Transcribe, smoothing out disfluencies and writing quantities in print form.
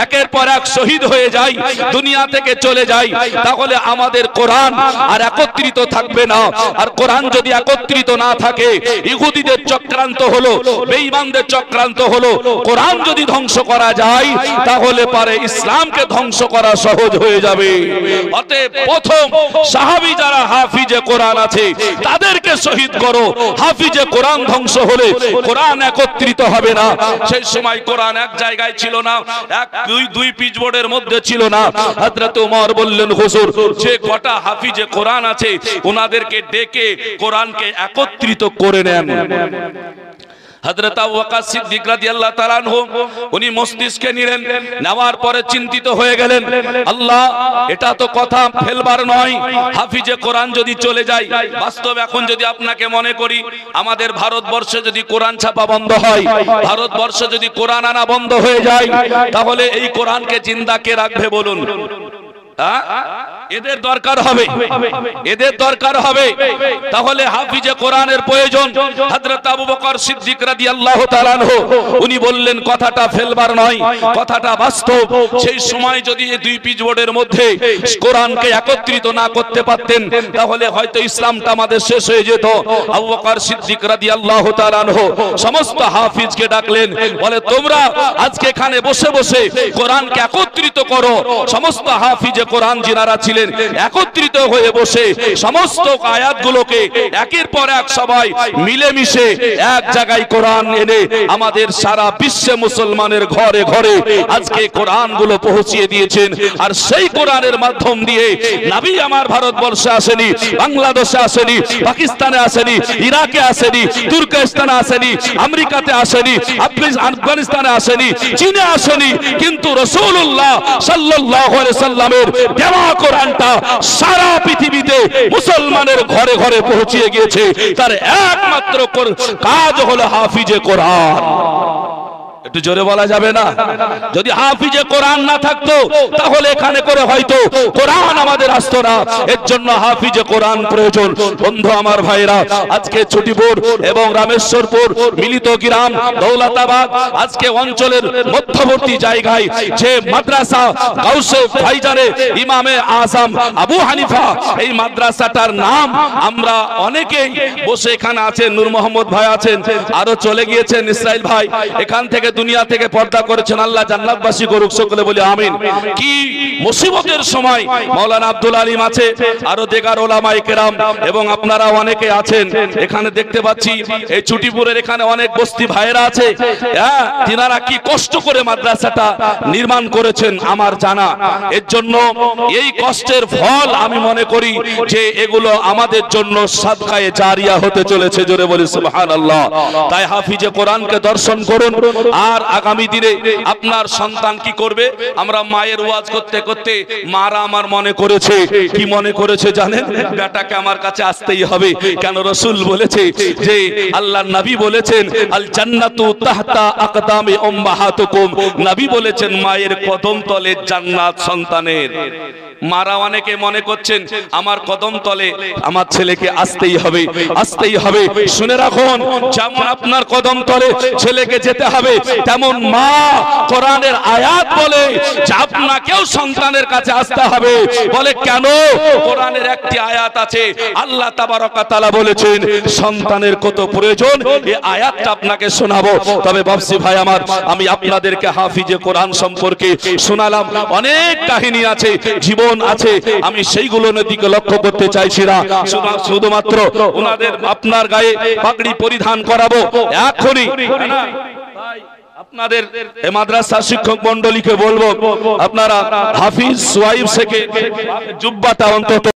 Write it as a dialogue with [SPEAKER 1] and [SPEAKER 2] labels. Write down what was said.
[SPEAKER 1] একের পর এক শহীদ হয়ে যায়, দুনিয়া থেকে চলে যায়, তাহলে আমাদের কোরআন আর একত্রিত থাকবে না। আর কোরআন যদি একত্রিত না থাকে, ইহুদিদের চক্রান্ত হলো, বেঈমানদের চক্রান্ত হলো, কোরআন যদি ধ্বংস করা যায় তাহলে পারে ইসলামকে ধ্বংস করা সহজ হয়ে যাবে। অতএব প্রথম সাহাবী যারা হাফিজে কোরআন আছে তাদেরকে শহীদ করো। হাফিজে কোরআন ধ্বংস হলে কোরআন একত্রিত হবে না। সেই সময় কোরআন এক জায়গায় ছিল না, দুই পিচবোর্ডের মধ্যে ছিল না। হযরত ওমর বললেন, হুজুর যে কটা হাফিজে কোরআন আছে ওনাদেরকে ডেকে কোরআনকে একত্রিত করে নেন। হযরত আবু বকর সিদ্দিক রাদিয়াল্লাহু তাআলা আনহু উনি মস্তিষ্কে নিলেন, নেওয়ার পরে চিন্তিত হয়ে গেলেন, আল্লাহ এটা তো কথা ফেলবার নয়, হাফিজে কোরআন যদি চলে যায়। বাস্তব এখন যদি আপনাকে মনে করি, আমাদের ভারতবর্ষে যদি কোরআন ছাপা বন্ধ হয়, ভারতবর্ষে যদি কোরআন আনা বন্ধ হয়ে যায়, তাহলে এই কোরআনকে জিন্দা কে রাখবে বলুন? এদের দরকার হবে, এদের দরকার হবে। তাহলে হাফিজে কোরআনের প্রয়োজন। হযরত আবু বকর সিদ্দিক রাদিয়াল্লাহু তাআলা আনহু উনি বললেন, কথাটা ফেলবার নয়, কথাটা বাস্তব। সেই সময় যদি এই দুই পিচবোর্ডের মধ্যে কোরআনকে একত্রিত না করতে পারতেন তাহলে হয়তো ইসলামটা আমাদের শেষ হয়ে যেত। আবু বকর সিদ্দিক রাদিয়াল্লাহু তাআলা আনহু সমস্ত হাফিজকে ডাকলেন, বলে তোমরা আজকে এখানে বসে বসে কোরআনকে একত্রিত করো। সমস্ত হাফিজে কোরআন যিনারা ছিলেন একত্রিত হয়ে বসে সমস্ত আয়াতগুলোকে একের পর এক সবাই মিলেমিশে এক জায়গায় কোরআন এনে আমাদের সারা বিশ্বে মুসলমানের ঘরে ঘরে আজকে কোরআনগুলো পৌঁছিয়ে দিয়েছেন। আর সেই কোরআনের মাধ্যম দিয়ে নবী আমার ভারতবর্ষে আসেনি, বাংলাদেশে আসেনি, পাকিস্তানে আসেনি, ইরাকে আসেনি, তুর্কিস্তানে আসেনি, আমেরিকাতে আসেনি, আফগানিস্তানে আসেনি, চীনে আসেনি, কিন্তু রাসূলুল্লাহ সাল্লাল্লাহু আলাইহি সাল্লামের দেওয়া কোরআনটা সারা পৃথিবীতে মুসলমানের ঘরে ঘরে পৌঁছিয়ে গিয়েছে। তার একমাত্র কাজ হলো হাফিজে কোরআন। একটু জোরে বলা যাবে না? যদি হাফিজে কোরআন না থাকতো তাহলে এখানে করে হয়তো কোরআন আমাদের আসতো না। এর জন্য হাফিজে কোরআন প্রয়োজন। বন্ধু আমার ভাইরা, আজকে ছুটিপুর এবং রামেশ্বরপুর মিলিত গ্রাম দৌলতাবাদ আজকে অঞ্চলের মধ্যবর্তী জায়গায় যে মাদ্রাসা গাউসে ভাইজানে ইমামে আযম আবু হানিফা, এই মাদ্রাসাটার নাম আমরা অনেকেই বসে এখানে আছেন, নূর মোহাম্মদ ভাই আছেন, আরো চলে গিয়েছেন ইসরাইল ভাই, এখান থেকে দুনিয়া থেকে পর্দা করেছেন। আল্লাহ জান্নাতবাসী করুক, সকলে বলি আমিন। কি মুসিবতের সময় মাওলানা আব্দুল আলিম আছে, আরো দেগার ওলামায়ে কেরাম এবং আপনারা অনেকে আছেন এখানে দেখতে পাচ্ছি। এই ছুটিপুরের এখানে অনেক বস্তি ভাইরা আছে, হ্যাঁ, তিনারা কি কষ্ট করে মাদ্রাসাটা নির্মাণ করেছেন আমার জানা। এর জন্য এই কষ্টের ফল আমি মনে করি যে এগুলো আমাদের জন্য সাদকায়ে জারিয়া হতে চলেছে। জোরে বলি সুবহানাল্লাহ। তাই হাফিজে কোরআনকে দর্শন করুন। আর আগামী দিনে আপনার সন্তান কি করবে? আমরা মায়ের ওয়াজ করতে করতে মারা আমার মনে করেছে, কি মনে করেছে জানেন? বেটাকে আমার কাছে আসতেই হবে। কেন? রাসূল বলেছে যে আল্লাহর নবী বলেছেন আল জান্নাতু তাহতা আকদামি উম্মাহাতুকুম। নবী বলেছেন মায়ের কদম তলে জান্নাত সন্তানের। মারা অনেকে মনে করছেন আমার কদম তলে আমার ছেলেকে আসতেই হবে, আসতেই হবে। শুনে রাখুন, যেমন আপনার কদম তলে ছেলেকে যেতে হবে, তেমন মা কোরআনের আয়াত বলে যে আপনাকেও সন্তানের কাছে আসতে হবে। বলে কেন? কোরআনের একটি আয়াত আছে, আল্লাহ তাবারক ওয়া তাআলা বলেছেন সন্তানের কত প্রয়োজন, এই আয়াতটা আপনাকে শোনাবো। তবে বাপসি ভাই আমার, আমি আপনাদেরকে হাফিজে কোরআন সম্পর্কে শোনালাম, অনেক কাহিনী আছে, জীবন আছে, আমি সেইগুলোর দিকে লক্ষ্য করতে চাইছি না। শুধুমাত্র ওনাদের আপনার গায়ে পাগড়ি পরিধান করাবো এখনই। আপনাদের মাদ্রাসা শিক্ষক মন্ডলীকে বলবো আপনারা হাফিজ সোয়াইব থেকে জুব্বাটা অন্তত